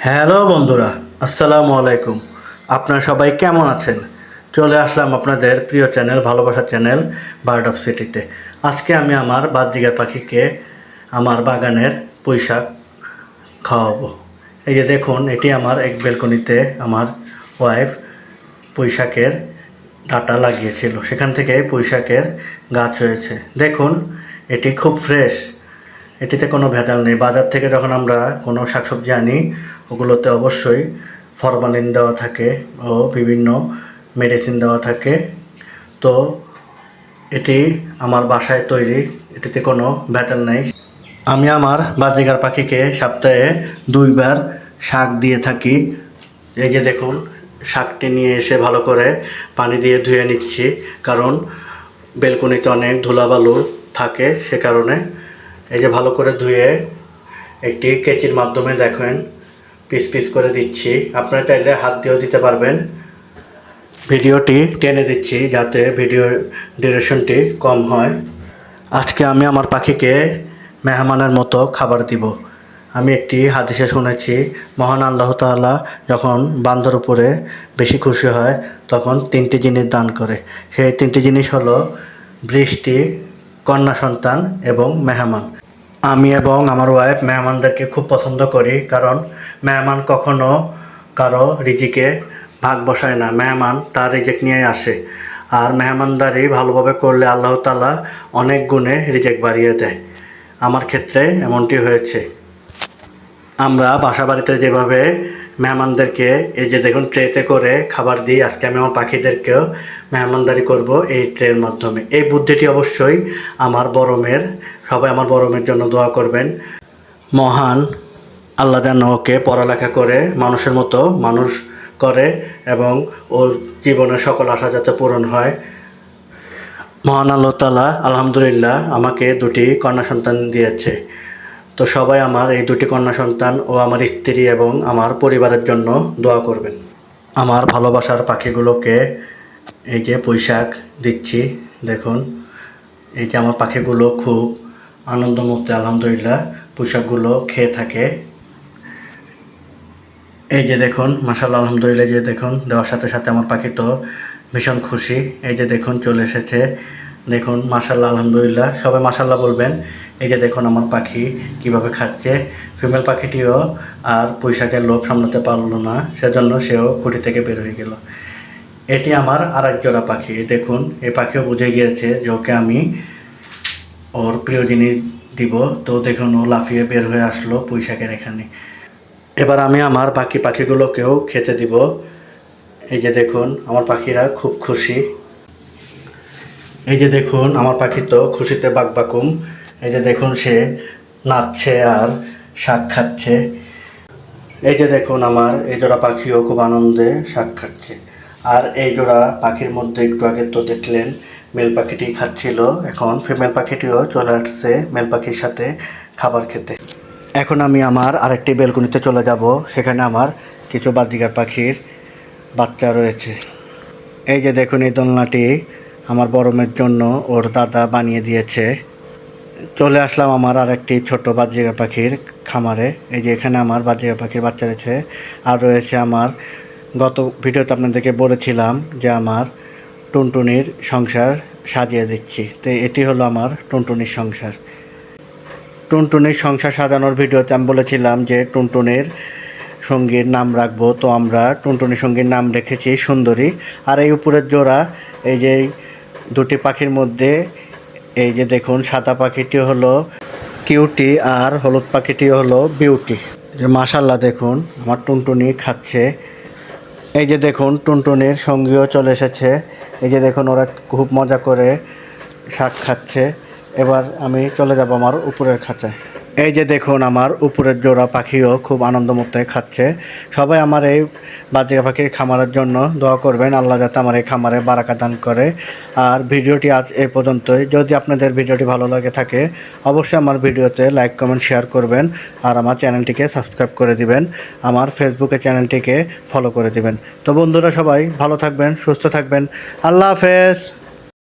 Hello বন্ধুরা, আসসালামু আলাইকুম। আপনারা সবাই কেমন আছেন? চলে আসলাম আপনাদের প্রিয় চ্যানেল, ভালোবাসার চ্যানেল বার্ড অফ সিটিতে। আজকে আমি আমার বাজরিগার পাখিকে আমার বাগানের পুঁইশাক খাওয়াবো। এই যে দেখুন, এটি আমার এক বেলকনিতে আমার ওয়াইফ পুঁইশাকের ডাঁটা লাগিয়েছিল, সেখান থেকে পুঁইশাকের গাছ হয়েছে। দেখুন, এটি খুব ফ্রেশ, এটিতে কোনো ভেজাল নেই। বাজার থেকে যখন আমরা কোনো শাকসবজি আনি, ওগুলোতে অবশ্যই ফরমালিন দেওয়া থাকে ও বিভিন্ন মেডিসিন দেওয়া থাকে। তো এটি আমার বাসায় তৈরি, এটিতে কোনো ভেজাল নেই। আমি আমার বাজরিগার পাখিকে সপ্তাহে 2বার শাক দিয়ে থাকি। এই যে দেখুন, শাকটি নিয়ে এসে ভালো করে পানি দিয়ে ধুয়ে নিচ্ছি, কারণ বেলকনিতে অনেক ধুলাবালু থাকে, সে কারণে। এই যে ভালো করে ধুয়ে একটি কেচির মাধ্যমে দেখেন পিস পিস করে দিচ্ছি। আপনারা চাইলে হাত দিয়েও দিতে পারবেন। ভিডিওটি টেনে দিচ্ছি যাতে ভিডিও ডিউরেশনটি কম হয়। আজকে আমি আমার পাখিকে মেহমানের মতো খাবার দিব। আমি একটি হাদিসে শুনেছি, মহান আল্লাহ তাআলা যখন বান্দার উপরে বেশি খুশি হয় তখন 3টি জিনিস দান করে। সেই 3টি জিনিস হলো বৃষ্টি, কন্যা সন্তান এবং মেহমান। আমি এবং আমার ওয়াইফ মেহমানদেরকে খুব পছন্দ করি, কারণ মেহমান কখনো কারো রিজিকে ভাগ বসায় না। মেহমান তার রিজিক নিয়ে আসে, আর মেহমানদারি ভালোভাবে করলে আল্লাহ তাআলা অনেক গুণে রিজিক বাড়িয়ে দেয়। আমার ক্ষেত্রে এমনটি হয়েছে। আমরা বাসা বাড়িতে যেভাবে মেহমানদেরকে এই যে দেখুন ট্রেতে করে খাবার দিই, আজকে আমি আমার পাখিদেরকেও মেহমানদারি করব এই ট্রের মাধ্যমে। এই বুদ্ধিটি অবশ্যই আমার বড় মেয়ের, সবাই আমার বড় মেয়ের জন্য দোয়া করবেন। মহান আল্লাহ যেন ওকে পড়ালেখা করে মানুষের মতো মানুষ করে এবং ওর জীবনের সকল আশা যাতে পূরণ হয়। মহান আল্লাহ তাআলা আলহামদুলিল্লাহ আমাকে 2টি কন্যা সন্তান দিয়েছে। তো সবাই আমার এই 2টি কন্যা সন্তান ও আমার স্ত্রী এবং আমার পরিবারের জন্য দোয়া করবেন। আমার ভালোবাসার পাখিগুলোকে এই যে পুঁইশাক দিচ্ছি, দেখুন এই যে আমার পাখিগুলো খুব আনন্দমুক্ত, আলহামদুলিল্লাহ পুঁইশাকগুলো খেয়ে থাকে। এই যে দেখুন, মাশাআল্লাহ আলহামদুলিল্লাহ, যে দেখুন দেওয়ার সাথে সাথে আমার পাখি তো ভীষণ খুশি। এই যে দেখুন চলে এসেছে, দেখুন মাশাআল্লাহ আলহামদুলিল্লাহ, সবাই মাশাআল্লাহ বলবেন। এই যে দেখুন আমার পাখি কিভাবে খাচ্ছে। ফিমেল পাখিটিও আর পুঁইশাকের লোভ সামলাতে পারলো না, সেজন্য সেও খুঁটি থেকে বের হয়ে গেল। এটি আমার আরেক জোড়া পাখি। দেখুন এই পাখিও বুঝে গিয়েছে যে ওকে আমি ওর প্রিয় জিনিস দিব। তো দেখুন ও লাফিয়ে বের হয়ে আসলো পুঁইশাকের এখানে। এবার আমি আমার বাকি পাখিগুলোকেও খেতে দিব। এই যে দেখুন আমার পাখিরা খুব খুশি। এই যে দেখুন আমার পাখি তো খুশিতে বাকবাকুম। এই যে দেখুন সে নাচছে আর শাক খাচ্ছে। এই যে দেখুন আমার এই জোড়া পাখিও খুব আনন্দে শাক খাচ্ছে। আর এই জোড়া পাখির মধ্যে একটু আগে তো দেখলেন মেল পাখিটি খাচ্ছিল, এখন ফিমেল পাখিটিও চলে আসছে মেল পাখির সাথে খাবার খেতে। এখন আমি আমার আরেকটি বেলকনিতে চলে যাব, সেখানে আমার কিছু বাজরিগার পাখির বাচ্চা রয়েছে। এই যে দেখুন এই দোলনাটি আমার বড় মেয়ের জন্য ওর দাদা বানিয়ে দিয়েছে। চলে আসলাম আমার আরেকটি ছোট বাজরিগার পাখির খামারে। এই যে এখানে আমার বাজরিগার পাখির বাচ্চা রয়েছে, আর রয়েছে আমার গত ভিডিওতে আপনাদেরকে বলেছিলাম যে আমার টুনটুনির সংসার সাজিয়ে দিচ্ছি। তো এটি হলো আমার টুনটুনির সংসার। টুনটুনির সংসার সাজানোর ভিডিওতে আমি বলেছিলাম যে টুনটুনির সঙ্গীর নাম রাখবো, তো আমরা টুনটুনির সঙ্গীর নাম রেখেছি সুন্দরী। আর এই উপরের জোড়া, এই যে 2টি পাখির মধ্যে এই যে দেখুন সাদা পাখিটি হলো কিউটি আর হলুদ পাখিটি হলো বিউটি। যে মাশাআল্লাহ দেখুন আমার টুনটুনি খাচ্ছে। এই যে দেখুন টুনটুনির সঙ্গীও চলে এসেছে। এই যে দেখুন ওরা খুব মজা করে শাক খাচ্ছে। এবার আমি চলে যাব আমার উপরের খাঁচায়। এই যে দেখুন আমার উপরের জোড়া পাখিও খুব আনন্দমুক্ত খাচ্ছে। সবাই আমার এই বাজরিগা পাখির খামারের জন্য দোয়া করবেন, আল্লাহ যাতে আমার এই খামারে বারাকা দান করে। আর ভিডিওটি আজ এই পর্যন্তই। যদি আপনাদের ভিডিওটি ভালো লাগে থাকে অবশ্যই আমার ভিডিওতে লাইক কমেন্ট শেয়ার করবেন, আর আমার চ্যানেলটিকে সাবস্ক্রাইব করে দিবেন, আমার ফেসবুকে চ্যানেলটিকে ফলো করে দিবেন। তো বন্ধুরা সবাই ভালো থাকবেন, সুস্থ থাকবেন। আল্লাহ হাফেজ।